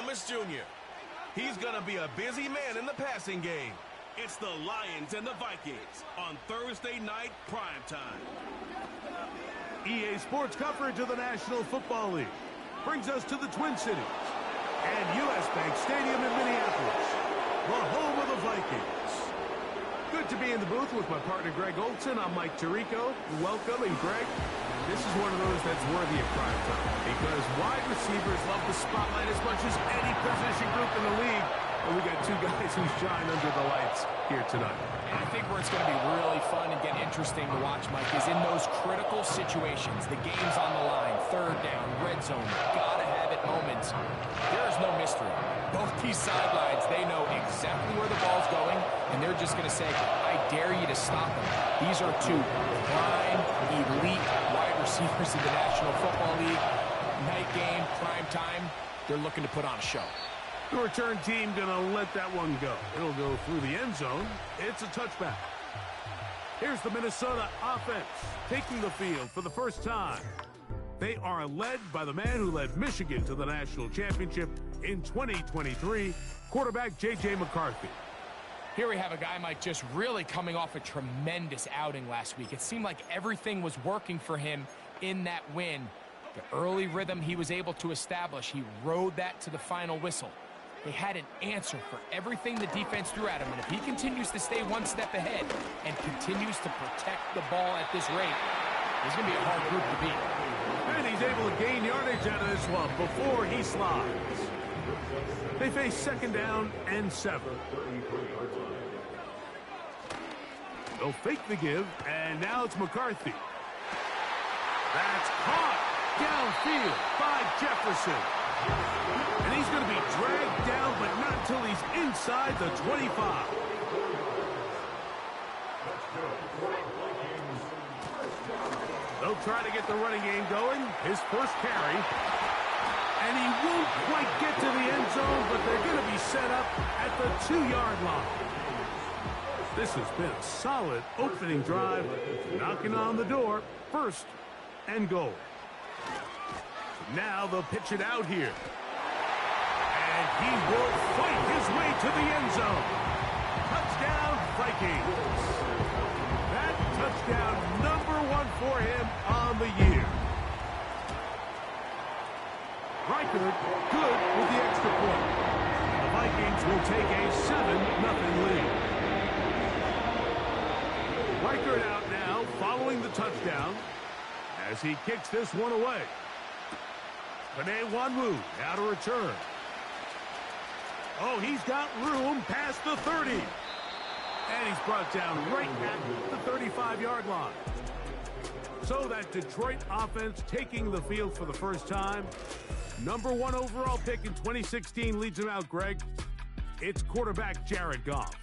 Thomas Jr. He's going to be a busy man in the passing game. It's the Lions and the Vikings on Thursday night primetime. EA Sports coverage of the National Football League brings us to the Twin Cities and U.S. Bank Stadium in Minneapolis, the home of the Vikings. Good to be in the booth with my partner Greg Olson. I'm Mike Tirico. Welcome, and Greg, this is one of those that's worthy of prime time because wide receivers love the spotlight as much as any position group in the league. And we got two guys who shine under the lights here tonight. And I think where it's going to be really fun and get interesting to watch, Mike, is in those critical situations. The game's on the line, third down, red zone, gotta have it moments. There is no mystery. Both these sidelines, they know exactly where the ball's going, and they're just going to say, I dare you to stop him. These are two prime, elite wide receivers in the National Football League. Night game, prime time, they're looking to put on a show. The return team going to let that one go. It'll go through the end zone. It's a touchback. Here's the Minnesota offense taking the field for the first time. They are led by the man who led Michigan to the national championship in 2023, quarterback J.J. McCarthy. Here we have a guy, Mike, just really coming off a tremendous outing last week. It seemed like everything was working for him in that win. The early rhythm he was able to establish, he rode that to the final whistle. They had an answer for everything the defense threw at him, and if he continues to stay one step ahead and continues to protect the ball at this rate, he's going to be a hard group to beat. And he's able to gain yardage out of this one before he slides. They face second down and 7. They'll fake the give, and now it's McCarthy. That's caught downfield by Jefferson. And he's going to be dragged down, but not until he's inside the 25. They'll try to get the running game going. His first carry. And he won't quite get to the end zone, but they're going to be set up at the 2-yard line. This has been a solid opening drive, knocking on the door, first and goal. Now they'll pitch it out here. And he will fight his way to the end zone. Touchdown, Vikings. That touchdown #1 for him on the year. Reichert good with the extra point. The Vikings will take a 7-0 lead. Reichert out now following the touchdown as he kicks this one away. Panay Wanwu now to return. Oh, he's got room past the 30. And he's brought down right at the 35-yard line. So that Detroit offense taking the field for the first time. #1 overall pick in 2016 leads him out, Greg. It's quarterback Jared Goff.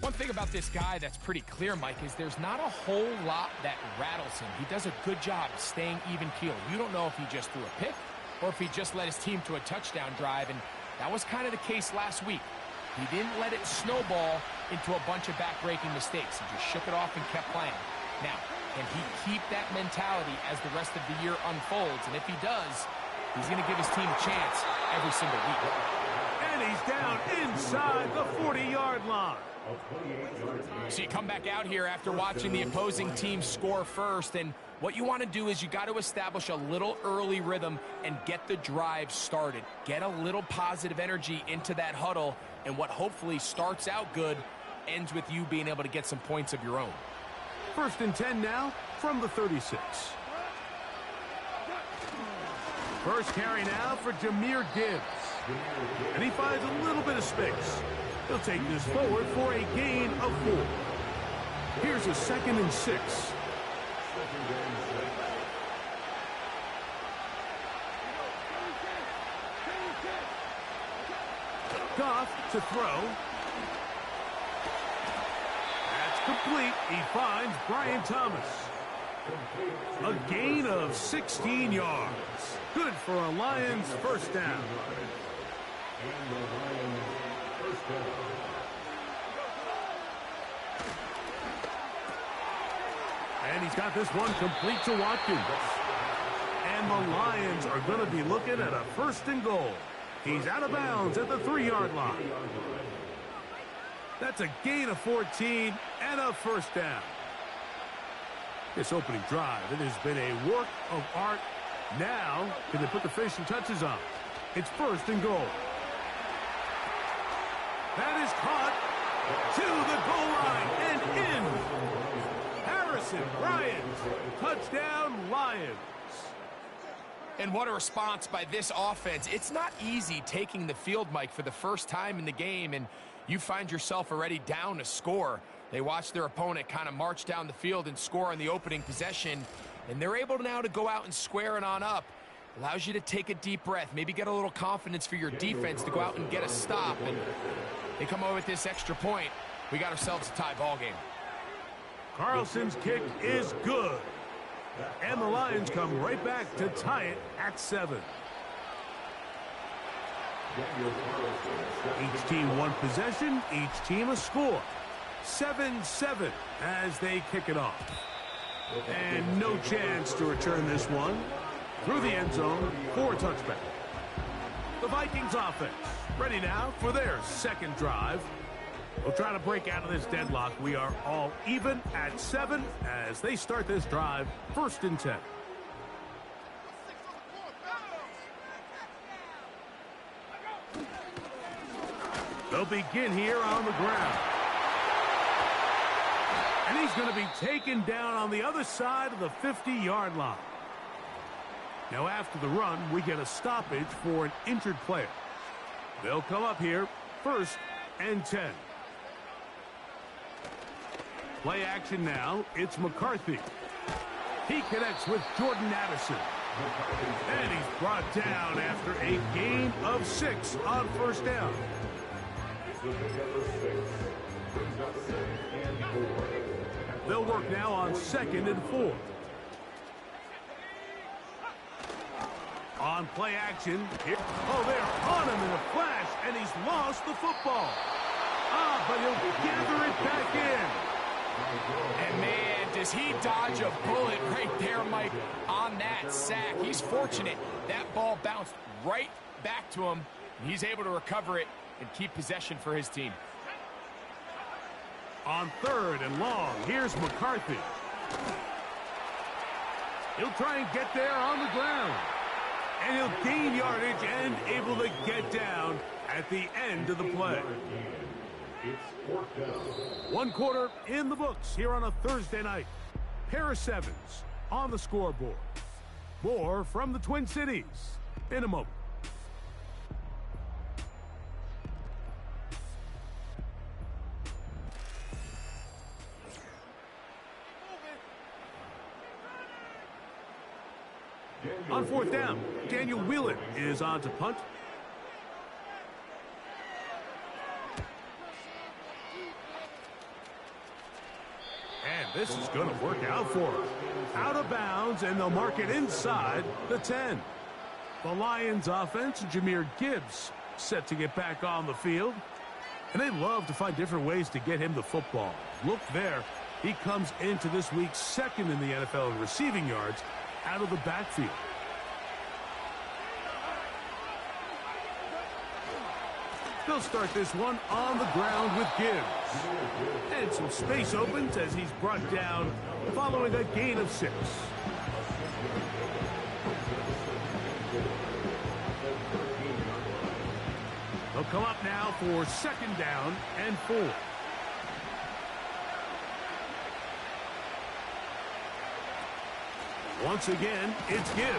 One thing about this guy that's pretty clear, Mike, is there's not a whole lot that rattles him. He does a good job staying even keel. You don't know if he just threw a pick or if he just led his team to a touchdown drive, and that was kind of the case last week. He didn't let it snowball into a bunch of back-breaking mistakes. He just shook it off and kept playing. Now, can he keep that mentality as the rest of the year unfolds? And if he does, he's going to give his team a chance every single week. And he's down inside the 40-yard line. So you come back out here after watching the opposing team score first, and what you want to do is you got to establish a little early rhythm and get the drive started. Get a little positive energy into that huddle, and what hopefully starts out good ends with you being able to get some points of your own. First and 10 now from the 36. First carry now for Jahmyr Gibbs. And he finds a little bit of space. He'll take this forward for a gain of 4. Here's a 2nd and 6. Goff to throw. That's complete. He finds Brian Thomas. A gain of 16 yards. Good for a Lions first down. And he's got this one complete to Watkins. And the Lions are going to be looking at a 1st and goal He's out of bounds at the 3-yard line. That's a gain of 14 and a first down. This opening drive, it has been a work of art. Now, can they put the finishing touches on? It's first and goal. That is caught to the goal line and in. Harrison Bryant, touchdown Lions. And what a response by this offense. It's not easy taking the field, Mike, for the first time in the game, and you find yourself already down a score. They watch their opponent kind of march down the field and score on the opening possession, and they're able now to go out and square it on up. Allows you to take a deep breath, maybe get a little confidence for your defense to go out and get a stop, and they come over with this extra point. We got ourselves a tie ball game. Carlson's kick is good. And the Lions come right back to tie it at 7. Each team one possession, each team a score. 7-7 as they kick it off. And no chance to return this one. Through the end zone for a touchback. The Vikings offense ready now for their second drive. We'll try to break out of this deadlock. We are all even at 7 as they start this drive, 1st and 10. They'll begin here on the ground. And he's going to be taken down on the other side of the 50-yard line. Now after the run, we get a stoppage for an injured player. They'll come up here, 1st and 10. Play action now. It's McCarthy. He connects with Jordan Addison. And he's brought down after a gain of 6 on 1st down. They'll work now on 2nd and 4. On play action. Here. Oh, they're on him in a flash, and he's lost the football. But he'll gather it back in. And, man, does he dodge a bullet right there, Mike, on that sack. He's fortunate. That ball bounced right back to him, and he's able to recover it and keep possession for his team. On 3rd and long, here's McCarthy. He'll try and get there on the ground. And he'll gain yardage and able to get down at the end of the play. 1 quarter in the books here on a Thursday night. Pair of 7s on the scoreboard. More from the Twin Cities in a moment. On 4th down, Daniel Wheelan is on to punt. And this is going to work out for him. Out of bounds, and they'll mark it inside the 10. The Lions offense, Jahmyr Gibbs, set to get back on the field. And they love to find different ways to get him the football. Look there. He comes into this week 2nd in the NFL in receiving yards out of the backfield. They'll start this one on the ground with Gibbs. And some space opens as he's brought down following a gain of 6. They'll come up now for 2nd down and 4. Once again, it's Gibbs.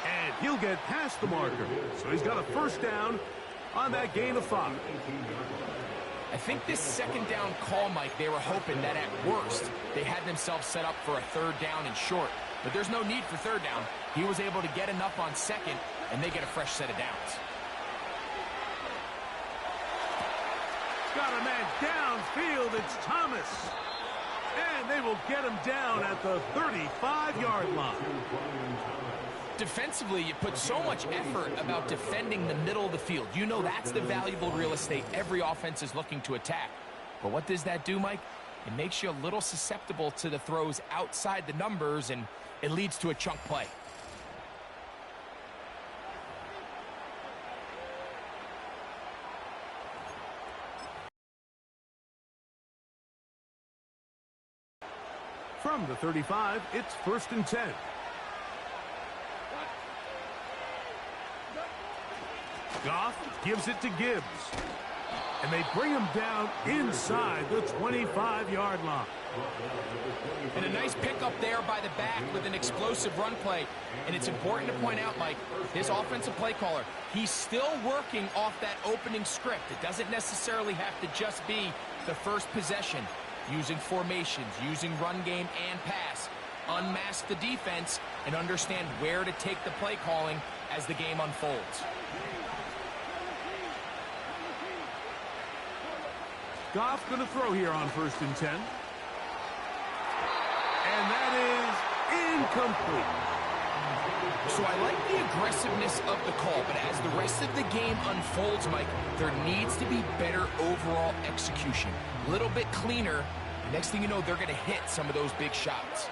And he'll get past the marker. So he's got a 1st down on that gain of 5. I think this 2nd down call, Mike, they were hoping that at worst they had themselves set up for a 3rd down and short. But there's no need for 3rd down. He was able to get enough on 2nd, and they get a fresh set of downs. Got a man downfield. It's Thomas. And they will get him down at the 35-yard line. Defensively, you put so much effort about defending the middle of the field. You know that's the valuable real estate every offense is looking to attack. But what does that do, Mike? It makes you a little susceptible to the throws outside the numbers, and it leads to a chunk play. From the 35, it's 1st and 10. Goff gives it to Gibbs. And they bring him down inside the 25-yard line. And a nice pickup there by the back with an explosive run play. And it's important to point out, Mike, this offensive play caller, he's still working off that opening script. It doesn't necessarily have to just be the first possession. Using formations, using run game and pass. Unmask the defense and understand where to take the play calling as the game unfolds. Goff going to throw here on 1st and 10. And that is incomplete. So I like the aggressiveness of the call, but as the rest of the game unfolds, Mike, there needs to be better overall execution. A little bit cleaner. Next thing you know, they're going to hit some of those big shots.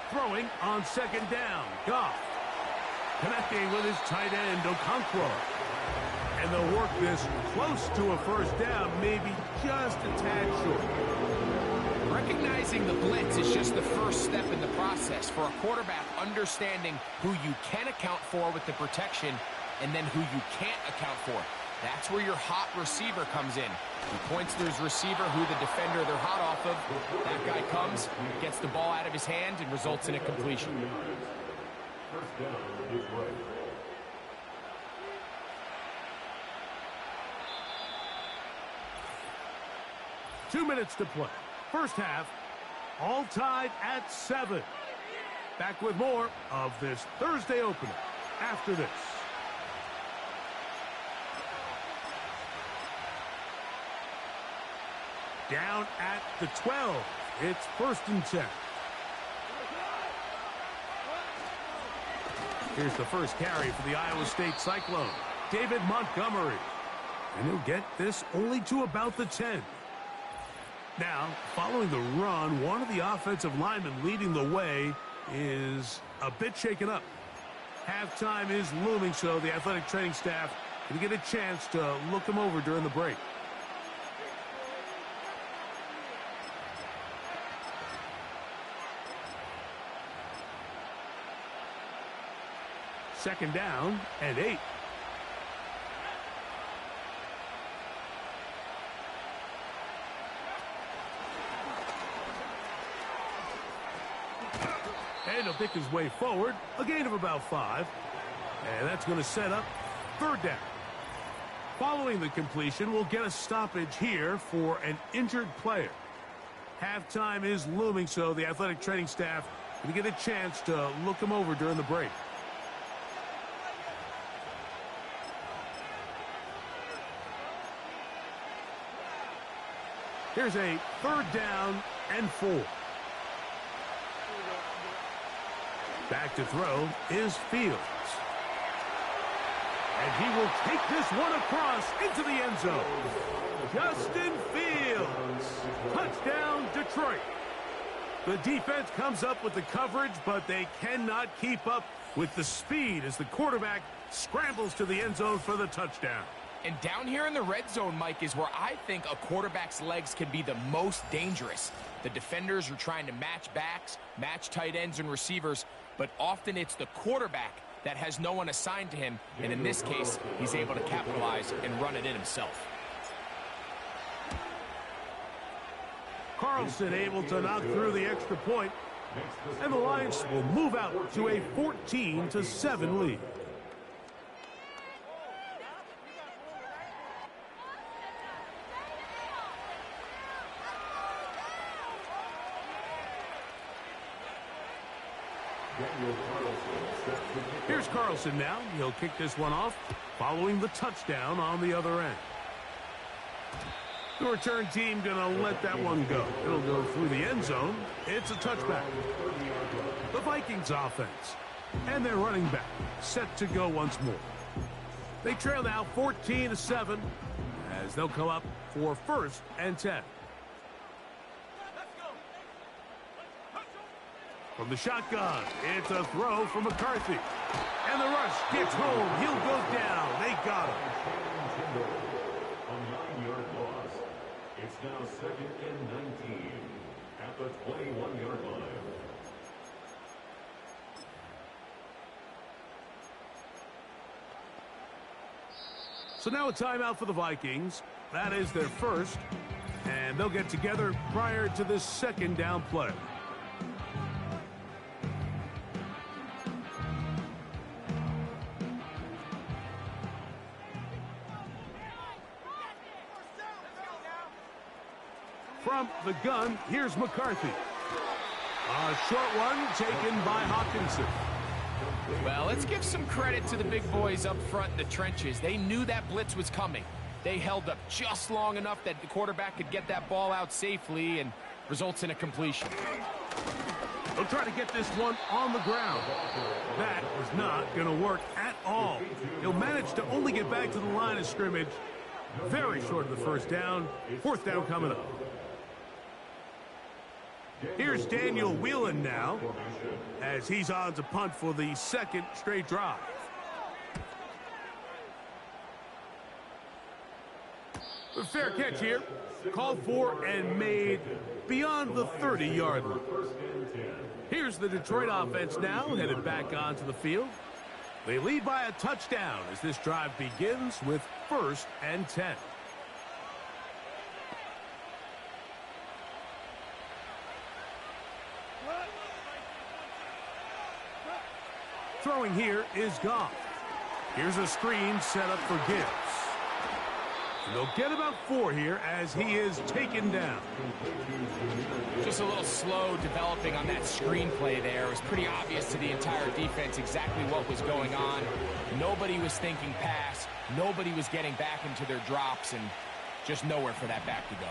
Throwing on 2nd down. Goff connecting with his tight end, Okonkwo. And they'll work this close to a 1st down, maybe just a tad short. Recognizing the blitz is just the first step in the process for a quarterback, understanding who you can account for with the protection and then who you can't account for. That's where your hot receiver comes in. He points to his receiver, who the defender they're hot off of. That guy comes, gets the ball out of his hand, and results in a completion. 1st down is right. Two minutes to play. First half, all tied at 7. Back with more of this Thursday opener after this. Down at the 12. It's 1st and 10. Here's the first carry for the Iowa State Cyclone, David Montgomery. And he'll get this only to about the 10. Now, following the run, one of the offensive linemen leading the way is a bit shaken up. Halftime is looming, so the athletic training staff can get a chance to look him over during the break. Second down and 8. And he'll pick his way forward, a gain of about 5. And that's going to set up 3rd down. Following the completion, we'll get a stoppage here for an injured player. Halftime is looming, so the athletic training staff can get a chance to look him over during the break. Here's a 3rd down and 4. Back to throw is Fields. And he will take this one across into the end zone. Justin Fields. Touchdown, Detroit. The defense comes up with the coverage, but they cannot keep up with the speed as the quarterback scrambles to the end zone for the touchdown. And down here in the red zone, Mike, is where I think a quarterback's legs can be the most dangerous. The defenders are trying to match backs, match tight ends and receivers, but often it's the quarterback that has no one assigned to him, and in this case, he's able to capitalize and run it in himself. Carlson able to knock through the extra point, and the Lions will move out to a 14-7 lead. Here's Carlson now. He'll kick this one off following the touchdown on the other end. The return team going to let that one go. It'll go through the end zone. It's a touchback. The Vikings offense and their running back set to go once more. They trail now 14-7 as they'll come up for 1st and 10. From the shotgun, it's a throw from McCarthy. And the rush gets home. He'll go down. They got him. A 9-yard loss. It's now 2nd and 19 at the 21-yard line. So now a timeout for the Vikings. That is their first. And they'll get together prior to this second down play. From the gun, here's McCarthy. A short one taken by Hawkinson. Well, let's give some credit to the big boys up front in the trenches. They knew that blitz was coming. They held up just long enough that the quarterback could get that ball out safely and results in a completion. They'll try to get this one on the ground. That was not going to work at all. He'll manage to only get back to the line of scrimmage. Very short of the first down. Fourth down coming up. Here's Daniel Whelan now, as he's on to punt for the second straight drive. A fair catch here. Called for and made beyond the 30-yard line. Here's the Detroit offense now, headed back onto the field. They lead by a touchdown as this drive begins with 1st and 10. Throwing here is Goff. Here's a screen set up for Gibbs. And they'll get about 4 here as he is taken down. Just a little slow developing on that screenplay there. It was pretty obvious to the entire defense exactly what was going on. Nobody was thinking pass. Nobody was getting back into their drops, and just nowhere for that back to go.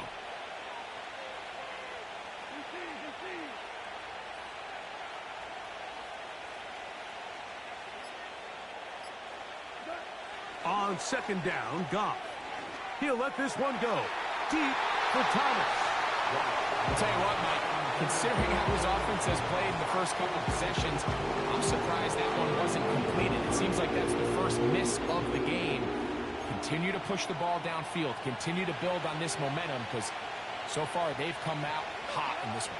On second down, Goff. He'll let this one go. Deep for Thomas. I'll tell you what, Mike, considering how his offense has played in the first couple of possessions, I'm surprised that one wasn't completed. It seems like that's the first miss of the game. Continue to push the ball downfield. Continue to build on this momentum, because so far they've come out hot in this one.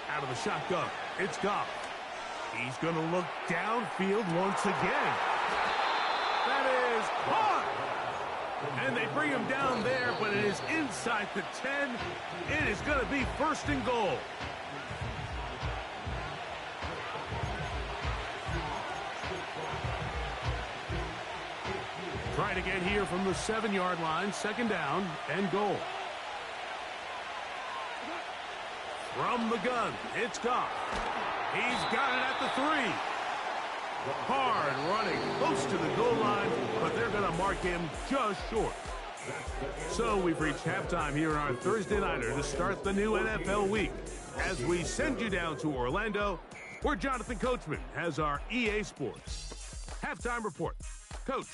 Out of the shotgun, it's Goff. He's going to look downfield once again. That is hard. And they bring him down there, but it is inside the 10. It is going to be 1st and goal. Trying to get here from the 7-yard line, 2nd down and goal. From the gun, it's Goff. He's got it at the 3. Hard running, close to the goal line, but they're going to mark him just short. So we've reached halftime here on our Thursday Nighter to start the new NFL week. As we send you down to Orlando, where Jonathan Coachman has our EA Sports halftime report. Coach.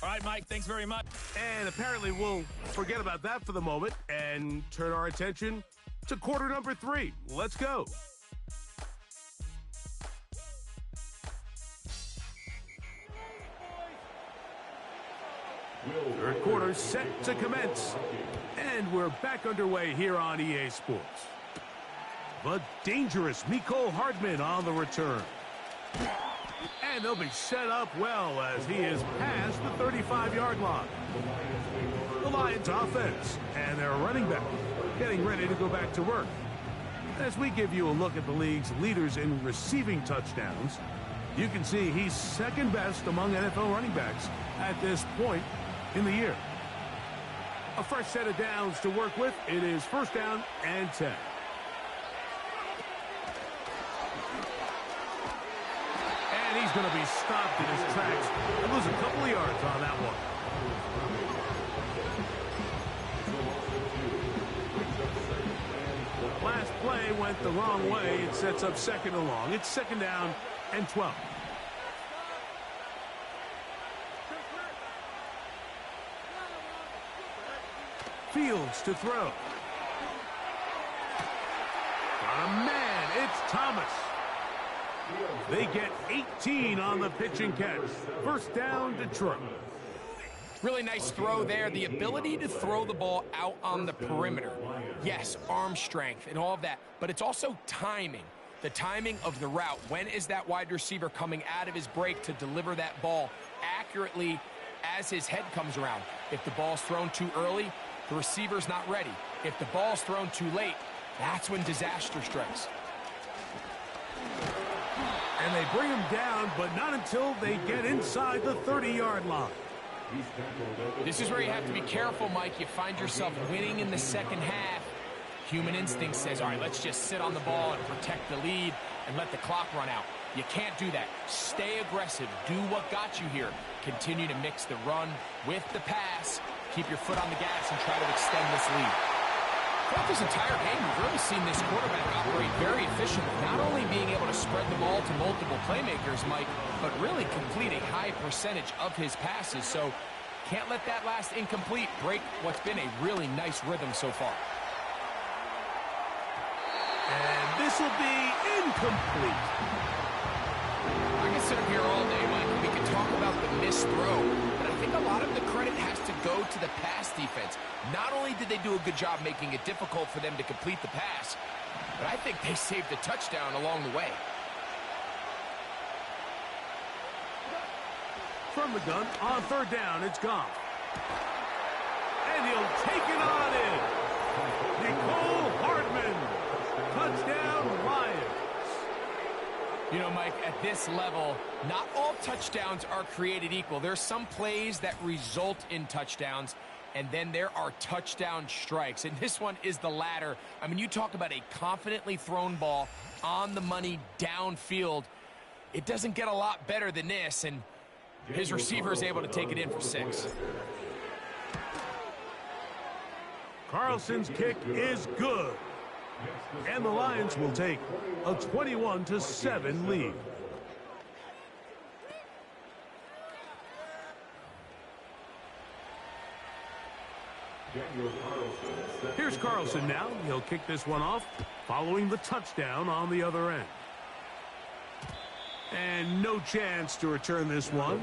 All right, Mike, thanks very much. And apparently we'll forget about that for the moment and turn our attention to quarter number 3. Let's go. Third quarter set to commence. And we're back underway here on EA Sports. The dangerous Mecole Hardman on the return. And they'll be set up well as he is past the 35-yard line. The Lions offense and their running back getting ready to go back to work. As we give you a look at the league's leaders in receiving touchdowns, you can see he's second best among NFL running backs at this point in the year. A fresh set of downs to work with. It is 1st down and 10. And he's going to be stopped in his tracks and lose a couple of yards on that one. Last play went the wrong way. It sets up 2nd and long. It's 2nd down and 12. Fields to throw. Got a man. It's Thomas. They get 18 on the pitch and catch. First down, Detroit. Really nice throw there. The ability to throw the ball out on the perimeter. Yes, arm strength and all of that, but it's also timing. The timing of the route. When is that wide receiver coming out of his break to deliver that ball accurately as his head comes around? If the ball's thrown too early, the receiver's not ready. If the ball's thrown too late, that's when disaster strikes. And they bring him down, but not until they get inside the 30-yard line. This is where you have to be careful, Mike. You find yourself winning in the second half. Human instinct says, all right, let's just sit on the ball and protect the lead and let the clock run out. You can't do that. Stay aggressive. Do what got you here. Continue to mix the run with the pass. Keep your foot on the gas and try to extend this lead. Throughout this entire game, we've really seen this quarterback operate very efficiently, not only being able to spread the ball to multiple playmakers, Mike, but really complete a high percentage of his passes. So can't let that last incomplete break what's been a really nice rhythm so far. And this will be incomplete. I can sit up here all day, Mike, and we can talk about the missed throw, but I think a lot of the credit has to go to the pass defense. Not only did they do a good job making it difficult for them to complete the pass, but I think they saved a touchdown along the way. From the gun, on third down, it's gone. And he'll take it on in. Nicole Hardman. Touchdown, Lions. You know, Mike, at this level, not all touchdowns are created equal. There's some plays that result in touchdowns, and then there are touchdown strikes. And this one is the latter. I mean, you talk about a confidently thrown ball on the money downfield. It doesn't get a lot better than this, and his receiver is able to take it in for 6. Carlson's kick is good. And the Lions will take a 21-7 lead. Here's Carlson now. He'll kick this one off, following the touchdown on the other end. And no chance to return this one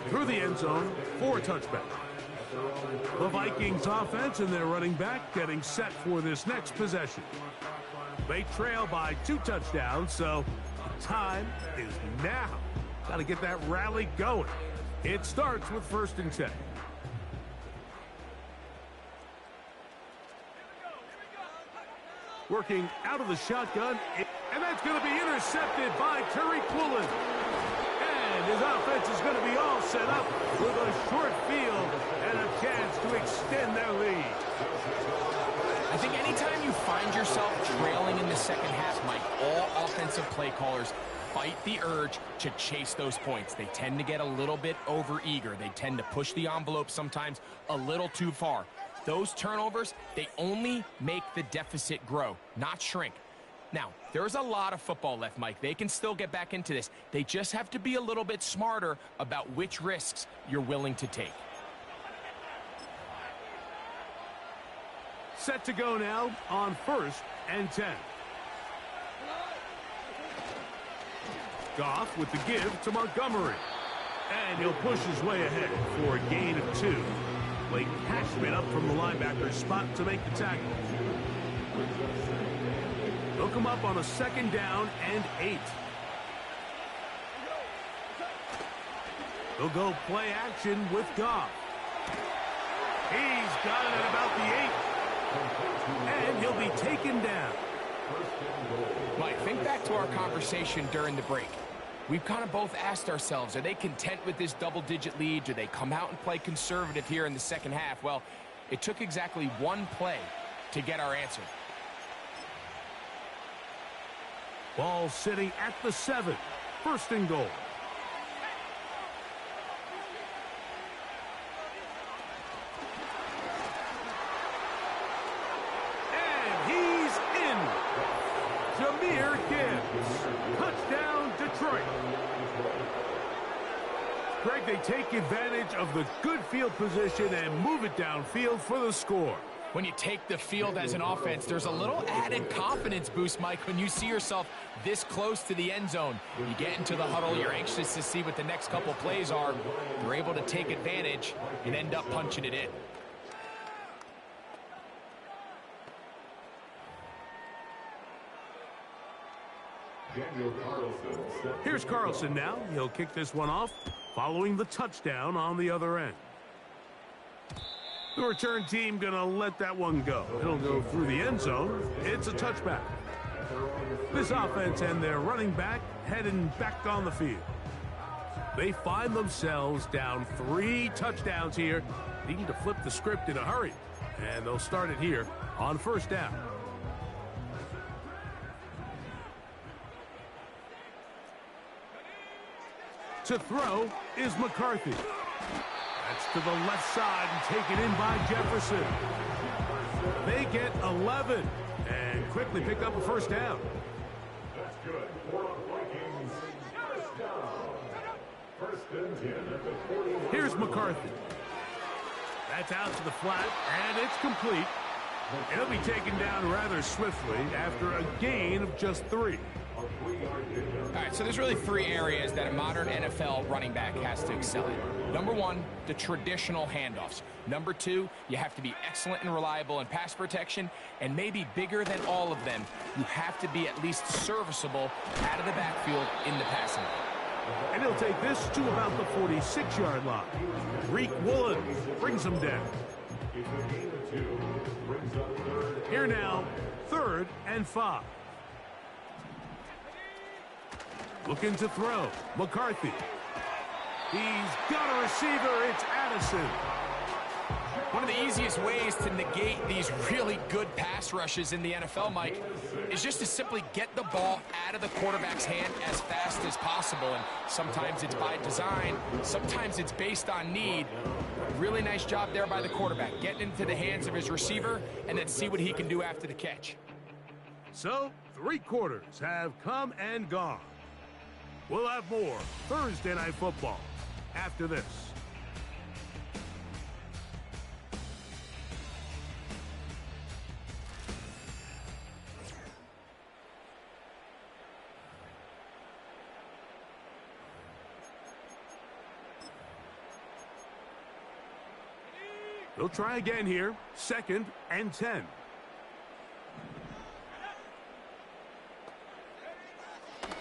through the end zone for a touchback. The Vikings offense and their running back getting set for this next possession. They trail by 2 touchdowns, so the time is now. Got to get that rally going. It starts with 1st and 10. Working out of the shotgun, and that's going to be intercepted by Terry Quillen. And his offense is going to be all set up with a short field and a chance to extend their lead. I think anytime you find yourself trailing in the second half, Mike, all offensive play callers fight the urge to chase those points. They tend to get a little bit overeager. They tend to push the envelope sometimes a little too far. Those turnovers, they only make the deficit grow, not shrink. Now, there's a lot of football left, Mike. They can still get back into this. They just have to be a little bit smarter about which risks you're willing to take. Set to go now on 1st and 10. Goff with the give to Montgomery. And he'll push his way ahead for a gain of 2. Blake Cashman up from the linebacker spot to make the tackle. They'll come up on a 2nd down and 8. They'll go play action with Goff. He's got it at about the 8. And he'll be taken down. Mike, think back to our conversation during the break. We've kind of both asked ourselves, are they content with this double-digit lead? Do they come out and play conservative here in the second half? Well, it took exactly 1 play to get our answer. Ball sitting at the 7. 1st and goal. And he's in. Jahmyr Gibbs. Touchdown, Detroit. Greg, they take advantage of the good field position and move it downfield for the score. When you take the field as an offense, there's a little added confidence boost, Mike, when you see yourself this close to the end zone. You get into the huddle, you're anxious to see what the next couple plays are. You're able to take advantage and end up punching it in. Here's Carlson now. He'll kick this one off, following the touchdown on the other end. The return team going to let that one go. It'll go through the end zone. It's a touchback. This offense and their running back heading back on the field. They find themselves down 3 touchdowns here, needing to flip the script in a hurry. And they'll start it here on first down. To throw is McCarthy. That's to the left side and taken in by Jefferson. They get 11 and quickly pick up a first down. That's good. For Vikings, first down. First and 10 at the 40. Here's McCarthy. That's out to the flat, and it's complete. It'll be taken down rather swiftly after a gain of just 3. All right, so there's really 3 areas that a modern NFL running back has to excel in. Number 1, the traditional handoffs. Number 2, you have to be excellent and reliable in pass protection. And maybe bigger than all of them, you have to be at least serviceable out of the backfield in the passing game. And he'll take this to about the 46-yard line. Reek Woolen brings him down. Here now, 3rd and 5. Looking to throw. McCarthy. He's got a receiver. It's Addison. One of the easiest ways to negate these really good pass rushes in the NFL, Mike, is just to simply get the ball out of the quarterback's hand as fast as possible. And sometimes it's by design. Sometimes it's based on need. Really nice job there by the quarterback, getting into the hands of his receiver and then see what he can do after the catch. So, 3 quarters have come and gone. We'll have more Thursday Night Football after this. They'll try again here. 2nd and 10.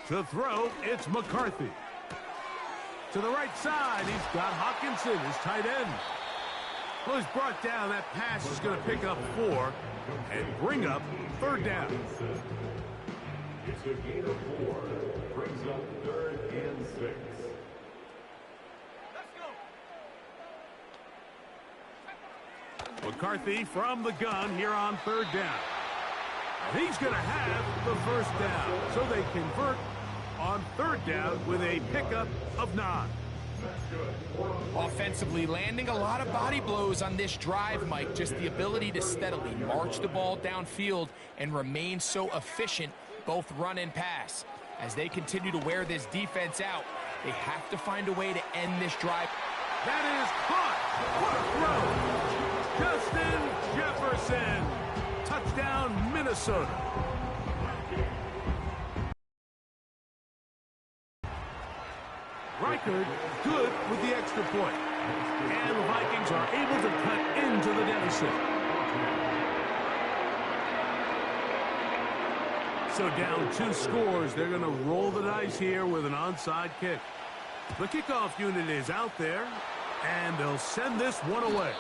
To throw, it's McCarthy. To the right side, he's got Hawkinson, his tight end. Well, he's brought down. That pass is going to pick up 4 and bring up 3rd down. It's a gain of 4. Brings up 3rd and 6. McCarthy from the gun here on 3rd down. And he's going to have the first down. So they convert on 3rd down with a pickup of 9. Offensively, landing a lot of body blows on this drive, Mike. Just the ability to steadily march the ball downfield and remain so efficient, both run and pass. As they continue to wear this defense out, they have to find a way to end this drive. That is caught. What a throw. Justin Jefferson. Touchdown, Minnesota. Reichard good with the extra point. And the Vikings are able to cut into the deficit. So down 2 scores. They're going to roll the dice here with an onside kick. The kickoff unit is out there, and they'll send this one away.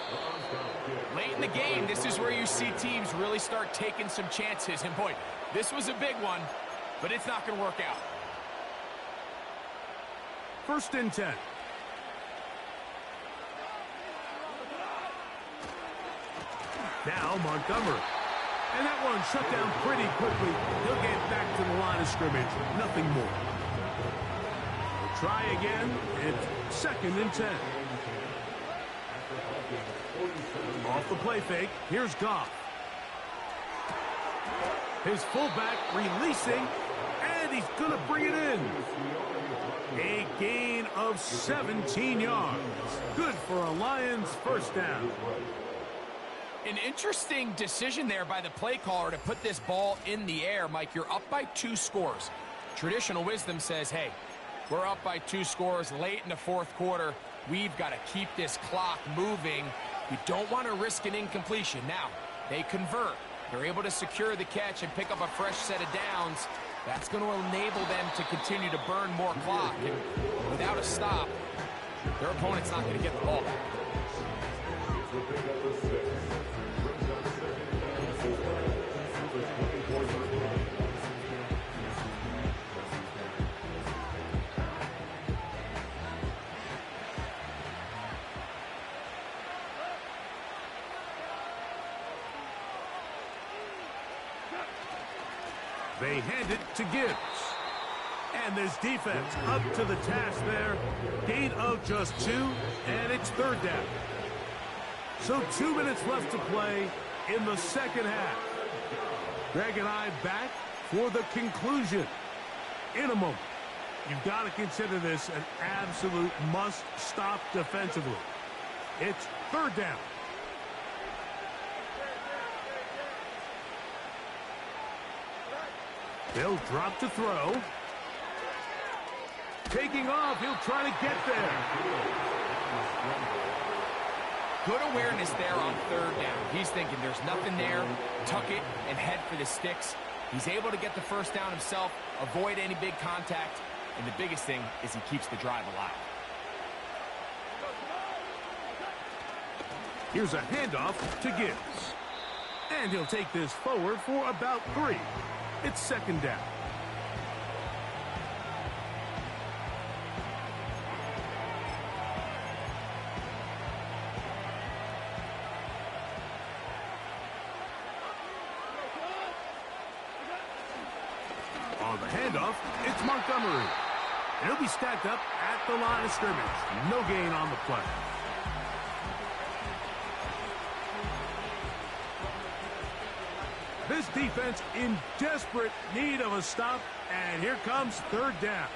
Late in the game, this is where you see teams really start taking some chances. And boy, this was a big one, but it's not going to work out. 1st and 10. Now Montgomery. And that one shut down pretty quickly. He'll get back to the line of scrimmage. Nothing more. We'll try again. It's 2nd and 10. Off the play fake. Here's Goff. His fullback releasing. And he's going to bring it in. A gain of 17 yards. Good for a Lions first down. An interesting decision there by the play caller to put this ball in the air. Mike, you're up by 2 scores. Traditional wisdom says, hey, we're up by 2 scores late in the fourth quarter. We've got to keep this clock moving. You don't want to risk an incompletion. Now, they convert. They're able to secure the catch and pick up a fresh set of downs. That's going to enable them to continue to burn more clock. And without a stop, their opponent's not going to get the ball back. They hand it to Gibbs. And this defense up to the task there. Gain of just 2, and it's 3rd down. So 2 minutes left to play in the second half. Greg and I back for the conclusion in a moment. You've got to consider this an absolute must-stop defensively. It's 3rd down. They'll drop to throw. Taking off, he'll try to get there. Good awareness there on 3rd down. He's thinking there's nothing there, tuck it and head for the sticks. He's able to get the first down himself, avoid any big contact, and the biggest thing is he keeps the drive alive. Here's a handoff to Gibbs. And he'll take this forward for about 3. It's 2nd down. On the handoff, it's Montgomery. And he'll be stacked up at the line of scrimmage. No gain on the play. This defense in desperate need of a stop, and here comes 3rd down.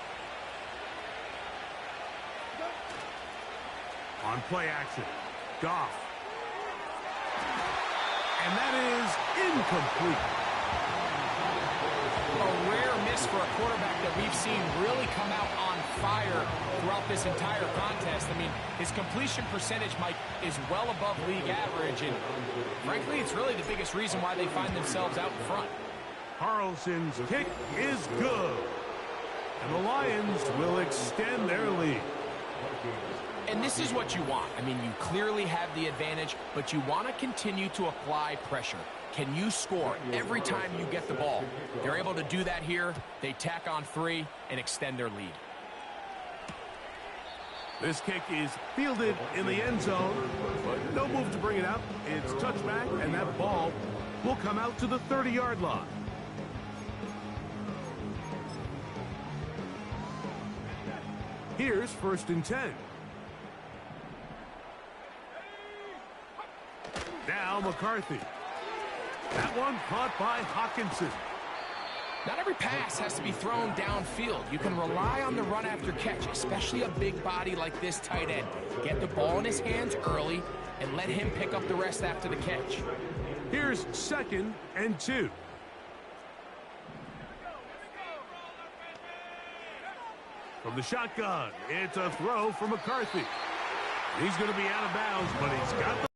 On play action, Goff. And that is incomplete. A rare miss for a quarterback that we've seen really come out on fire throughout this entire contest. I mean, his completion percentage, Mike, is well above league average, and frankly, it's really the biggest reason why they find themselves out in front. Carlson's kick is good, and the Lions will extend their lead. And this is what you want. I mean, you clearly have the advantage, but you want to continue to apply pressure. Can you score every time you get the ball? They're able to do that here. They tack on 3 and extend their lead. This kick is fielded in the end zone, but no move to bring it out. It's touchback, and that ball will come out to the 30-yard line. Here's 1st and 10. Now McCarthy. That one caught by Hawkinson. Not every pass has to be thrown downfield. You can rely on the run after catch, especially a big body like this tight end. Get the ball in his hands early and let him pick up the rest after the catch. Here's 2nd and 2. From the shotgun, it's a throw for McCarthy. He's going to be out of bounds, but he's got the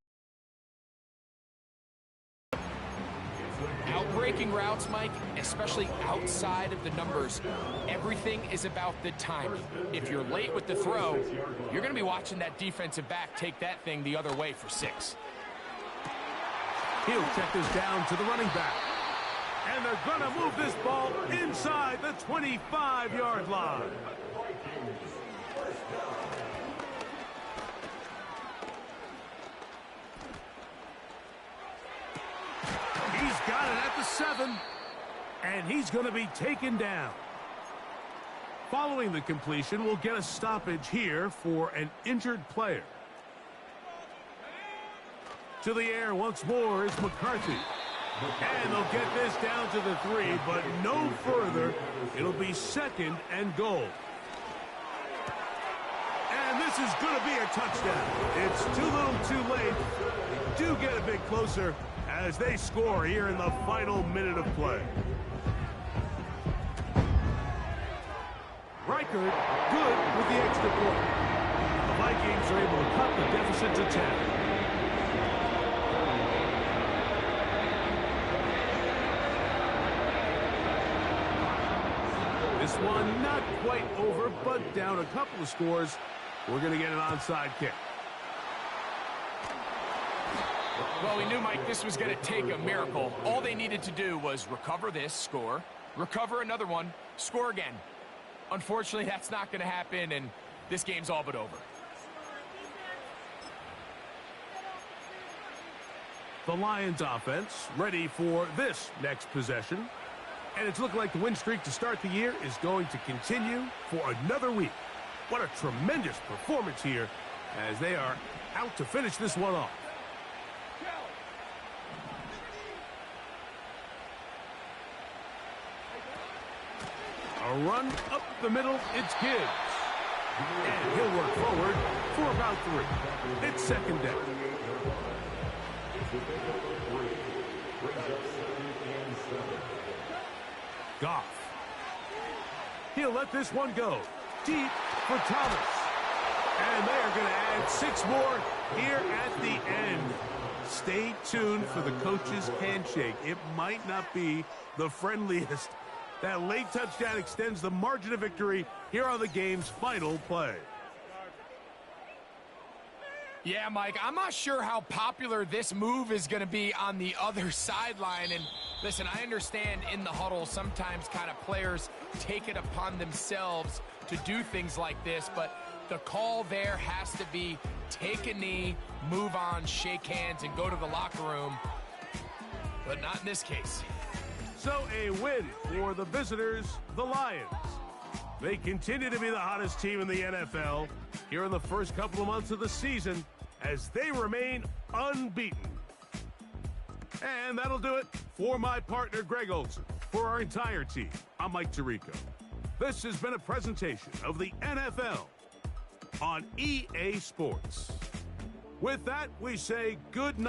Breaking routes, Mike, especially outside of the numbers, everything is about the timing. If you're late with the throw, you're going to be watching that defensive back take that thing the other way for 6. He'll check this down to the running back. And they're going to move this ball inside the 25-yard line. Got it at the 7, and he's going to be taken down. Following the completion, we'll get a stoppage here for an injured player. To the air once more is McCarthy. And they'll get this down to the 3, but no further. It'll be 2nd and goal. And this This is going to be a touchdown. It's too little too late. They do get a bit closer as they score here in the final minute of play. Reichert, good with the extra point. The Vikings are able to cut the deficit to 10. This one not quite over, but down a couple of scores. We're going to get an onside kick. Well, we knew, Mike, this was going to take a miracle. All they needed to do was recover this, score, recover another one, score again. Unfortunately, that's not going to happen, and this game's all but over. The Lions offense ready for this next possession. And it's looking like the win streak to start the year is going to continue for another week. What a tremendous performance here as they are out to finish this one off. A run up the middle, it's Gibbs. And he'll work forward for about 3. It's second down. Goff. He'll let this one go. Deep for Thomas. And they are going to add 6 more here at the end. Stay tuned for the coach's handshake. It might not be the friendliest. That late touchdown extends the margin of victory here on the game's final play. Yeah, Mike, I'm not sure how popular this move is going to be on the other sideline. And listen, I understand in the huddle sometimes kind of players take it upon themselves to do things like this, but the call there has to be take a knee, move on, shake hands, and go to the locker room. But not in this case. So a win for the visitors, the Lions. They continue to be the hottest team in the NFL here in the first couple of months of the season as they remain unbeaten. And that'll do it for my partner, Greg Olson. For our entire team, I'm Mike Tirico. This has been a presentation of the NFL on EA Sports. With that, we say good night.